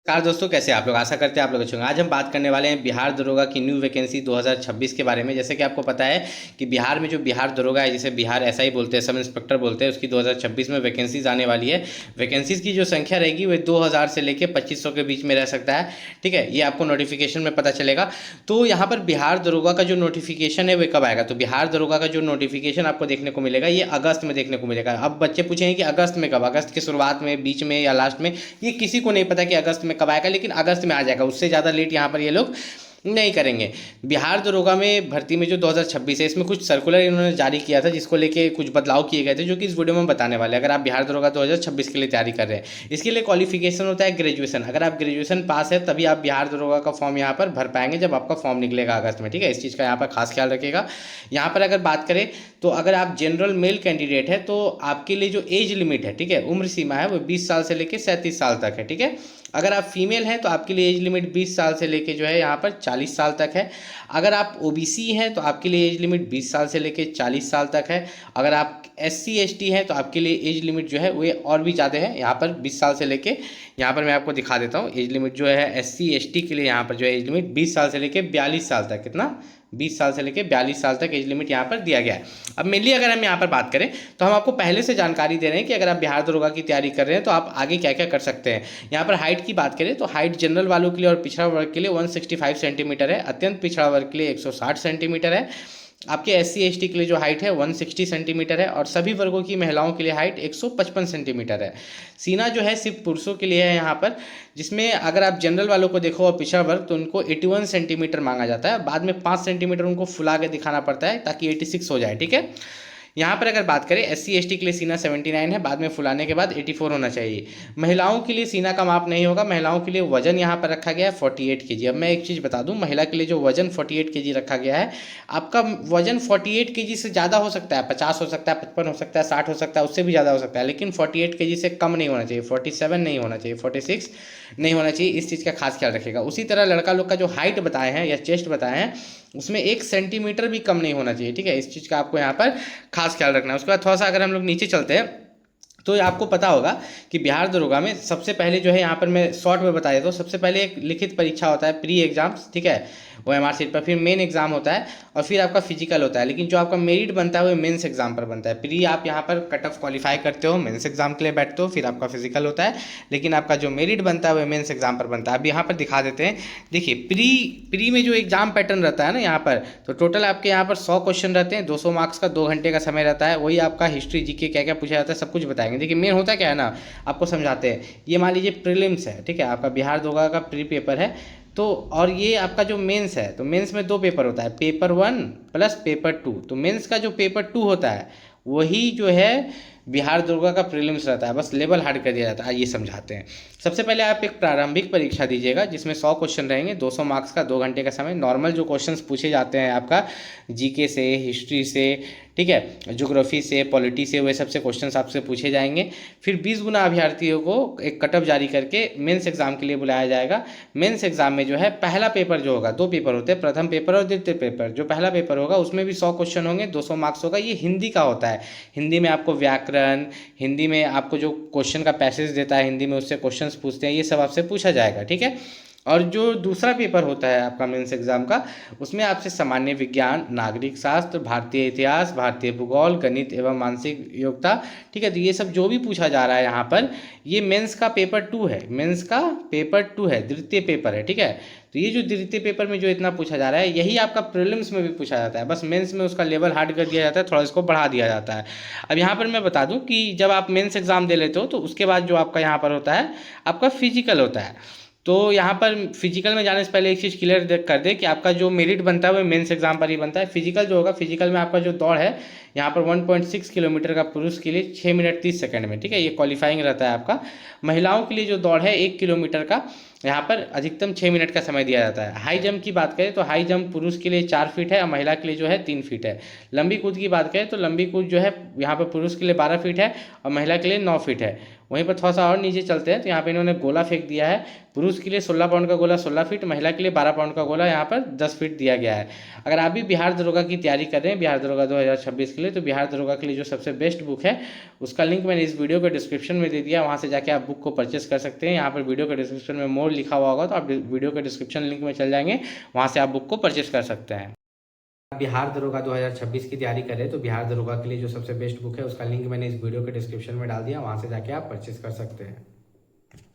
नमस्कार दोस्तों, कैसे हैं आप लोग। आशा करते हैं आप लोग अच्छे होंगे। आज हम बात करने वाले हैं बिहार दरोगा की न्यू वैकेंसी 2026 के बारे में। जैसे कि आपको पता है कि बिहार में जो बिहार दरोगा है, जिसे बिहार एसआई बोलते हैं, सब इंस्पेक्टर बोलते हैं, उसकी 2026 में वैकेंसीज आने वाली है। वैकेंसीज की जो संख्या रहेगी वो 2000 से लेकर 2500 के बीच में रह सकता है। ठीक है, ये आपको नोटिफिकेशन में पता चलेगा। तो यहाँ पर बिहार दरोगा का जो नोटिफिकेशन है वो कब आएगा, तो बिहार दरोगा का जो नोटिफिकेशन आपको देखने को मिलेगा ये अगस्त में देखने को मिलेगा। अब बच्चे पूछेंगे कि अगस्त में कब, अगस्त की शुरुआत में, बीच में या लास्ट में, ये किसी को नहीं पता कि अगस्त में कब आएगा, लेकिन अगस्त में आ जाएगा। उससे ज़्यादा लेट यहाँ पर ये लोग नहीं करेंगे। बिहार दरोगा में भर्ती में जो 2026 है, इसमें कुछ सर्कुलर इन्होंने जारी किया था, जिसको लेके कुछ बदलाव किए गए थे, जो कि इस वीडियो में बताने वाले हैं। अगर आप बिहार दरोगा 2026 के लिए तैयारी कर रहे हैं, इसके लिए क्वालिफिकेशन होता है ग्रेजुएशन। अगर आप ग्रेजुएशन पास है तभी आप बिहार दरोगा का फॉर्म यहाँ पर भर पाएंगे, जब आपका फॉर्म निकलेगा अगस्त में। ठीक है, इस चीज़ का यहाँ पर खास ख्याल रखिएगा। यहाँ पर अगर बात करें तो अगर आप जनरल मेल कैंडिडेट है तो आपके लिए जो एज लिमिट है, ठीक है, उम्र सीमा है, वो 20 साल से लेकर 37 साल तक है। ठीक है, अगर आप फीमेल हैं तो आपके लिए एज लिमिट 20 साल से लेके जो है यहाँ पर 40 साल तक है। अगर आप ओबीसी हैं तो आपके लिए एज लिमिट 20 साल से लेके 40 साल तक है। अगर आप एससी एसटी हैं तो आपके लिए एज लिमिट जो है वो और भी ज़्यादा है, यहाँ पर 20 साल से लेके, यहाँ पर मैं आपको दिखा देता हूँ एज लिमिट जो है एससी एसटी के लिए। यहाँ पर जो है एज लिमिट 20 साल से लेके 42 साल तक, कितना, 20 साल से लेकर 42 साल तक एज लिमिट यहाँ पर दिया गया है। अब मेनली अगर हम यहाँ पर बात करें तो हम आपको पहले से जानकारी दे रहे हैं कि अगर आप बिहार दरोगा की तैयारी कर रहे हैं तो आप आगे क्या क्या कर सकते हैं। यहाँ पर हाइट की बात करें तो हाइट जनरल वालों के लिए और पिछड़ा वर्ग के लिए 165 सेंटीमीटर है, अत्यंत पिछड़ा वर्ग के लिए 160 सेंटीमीटर है। आपके एससी एसटी के लिए जो हाइट है 160 सेंटीमीटर है, और सभी वर्गों की महिलाओं के लिए हाइट 155 सेंटीमीटर है। सीना जो है सिर्फ पुरुषों के लिए है यहाँ पर, जिसमें अगर आप जनरल वालों को देखो और पिछड़ा वर्ग तो उनको 81 सेंटीमीटर मांगा जाता है। बाद में 5 सेंटीमीटर उनको फुला के दिखाना पड़ता है ताकि 86 हो जाए। ठीक है, यहाँ पर अगर बात करें एससी एसटी के लिए सीना 79 है, बाद में फुलाने के बाद 84 होना चाहिए। महिलाओं के लिए सीना का माप नहीं होगा, महिलाओं के लिए वजन यहाँ पर रखा गया है 48 केजी। अब मैं एक चीज़ बता दूँ, महिला के लिए जो वजन 48 केजी रखा गया है, आपका वजन 48 केजी से ज़्यादा हो सकता है, 50 हो सकता है, 55 हो सकता है, 60 हो सकता है, उससे भी ज़्यादा हो सकता है, लेकिन 48 केजी से कम नहीं होना चाहिए, 47 नहीं होना चाहिए, 46 नहीं होना चाहिए। इस चीज़ का खास ख्याल रखिएगा। उसी तरह लड़का लोग का जो हाइट बताए हैं या चेस्ट बताए हैं, उसमें 1 सेंटीमीटर भी कम नहीं होना चाहिए। ठीक है, इस चीज़ का आपको यहाँ पर खास ख्याल रखना है। उसके बाद थोड़ा सा अगर हम लोग नीचे चलते हैं तो आपको पता होगा कि बिहार दरोगा में सबसे पहले जो है, यहाँ पर मैं शॉर्ट में बता देता हूँ, सबसे पहले एक लिखित परीक्षा होता है, प्री एग्जाम्स, ठीक है, वो एमआर सीट पर, फिर मेन एग्जाम होता है, और फिर आपका फिजिकल होता है। लेकिन जो आपका मेरिट बनता है वो मेंस एग्जाम पर बनता है। प्री आप यहाँ पर कट ऑफ क्वालिफाई करते हो, मेंस एग्जाम के लिए बैठते हो, फिर आपका फिजिकल होता है, लेकिन आपका जो मेरिट बनता है वो मेंस एग्जाम पर बनता है। अब यहाँ पर दिखा देते हैं, देखिए प्री में जो एग्जाम पैटर्न रहता है ना यहाँ पर, तो टोटल आपके यहाँ पर 100 क्वेश्चन रहते हैं, 200 मार्क्स का, 2 घंटे का समय रहता है। वही आपका हिस्ट्री जीके क्या क्या पूछा जाता है सब कुछ बताएंगे। देखिए मेन होता क्या है ना, आपको समझाते हैं। ये मान लीजिए प्रीलिम्स है, ठीक है, आपका बिहार दरोगा का प्री पेपर है, तो और ये आपका जो मेंस है, तो मेंस में 2 पेपर होता है, पेपर 1 प्लस पेपर 2। तो मेंस का जो पेपर 2 होता है वही जो है बिहार दरोगा का प्रीलिम्स रहता है, बस लेवल हार्ड कर दिया जाता है। ये समझाते हैं। सबसे पहले आप एक प्रारंभिक परीक्षा दीजिएगा जिसमें 100 क्वेश्चन रहेंगे, 200 मार्क्स का, 2 घंटे का समय। नॉर्मल जो क्वेश्चंस पूछे जाते हैं आपका जीके से, हिस्ट्री से, ठीक है, ज्योग्राफी से, पॉलिटी से, वे सबसे क्वेश्चंस आपसे पूछे जाएंगे। फिर 20 गुना अभ्यर्थियों को एक कटअप जारी करके मेंस एग्जाम के लिए बुलाया जाएगा। मेंस एग्जाम में जो है पहला पेपर जो होगा, 2 पेपर होते हैं, प्रथम पेपर और द्वितीय पेपर। जो पहला पेपर होगा उसमें भी 100 क्वेश्चन होंगे, 200 मार्क्स होगा। ये हिंदी का होता है। हिंदी में आपको व्याकरण, हिंदी में आपको जो क्वेश्चन का पैसेज देता है हिंदी में, उससे क्वेश्चंस पूछते हैं, ये सब आपसे पूछा जाएगा। ठीक है, और जो दूसरा पेपर होता है आपका मेंस एग्जाम का, उसमें आपसे सामान्य विज्ञान, नागरिक शास्त्र, भारतीय इतिहास, भारतीय भूगोल, गणित एवं मानसिक योग्यता, ठीक है, तो ये सब जो भी पूछा जा रहा है यहाँ पर, ये मेंस का पेपर 2 है, मेंस का पेपर 2 है, द्वितीय पेपर है। ठीक है, तो ये जो द्वितीय पेपर में जो इतना पूछा जा रहा है, यही आपका प्रीलिम्स में भी पूछा जाता है, बस मेंस में उसका लेवल हार्ड कर दिया जाता है, थोड़ा इसको बढ़ा दिया जाता है। अब यहाँ पर मैं बता दूँ कि जब आप मेंस एग्जाम दे लेते हो तो उसके बाद जो आपका यहाँ पर होता है, आपका फिजिकल होता है। तो यहाँ पर फिजिकल में जाने से पहले एक चीज़ क्लियर कर दे कि आपका जो मेरिट बनता है वो मेंस एग्जाम पर ही बनता है। फिजिकल जो होगा, फिजिकल में आपका जो दौड़ है यहाँ पर 1.6 किलोमीटर का पुरुष के लिए 6 मिनट 30 सेकंड में, ठीक है, ये क्वालिफाइंग रहता है आपका। महिलाओं के लिए जो दौड़ है 1 किलोमीटर का, यहाँ पर अधिकतम 6 मिनट का समय दिया जाता है। हाई जंप की बात करें तो हाई जंप पुरुष के लिए 4 फीट है और महिला के लिए जो है 3 फीट है। लंबी कूद की बात करें तो लंबी कूद जो है यहाँ पर पुरुष के लिए 12 फीट है और महिला के लिए 9 फीट है। वहीं पर थोड़ा सा और नीचे चलते हैं तो यहाँ पे इन्होंने गोला फेंक दिया है। पुरुष के लिए 16 पाउंड का गोला 16 फीट, महिला के लिए 12 पाउंड का गोला यहाँ पर 10 फीट दिया गया है। अगर आप भी बिहार दरोगा की तैयारी कर रहे हैं, बिहार दरोगा 2026 के लिए, बोले तो बिहार दरोगा के लिए जो सबसे बेस्ट बुक है उसका लिंक मैंने इस वीडियो के डिस्क्रिप्शन में दे दिया, वहाँ से जाके आप बुक को परचेस कर सकते हैं। यहाँ पर वीडियो के डिस्क्रिप्शन में मोर लिखा हुआ होगा तो आप वीडियो के डिस्क्रिप्शन लिंक में चल जाएंगे, वहाँ से आप बुक को परचेस कर सकते हैं। बिहार दरोगा 2026 की तैयारी करें तो बिहार दरोगा के लिए जो सबसे बेस्ट बुक है उसका लिंक मैंने इस वीडियो के डिस्क्रिप्शन में डाल दिया, वहाँ से जाके आप परचेस कर सकते हैं।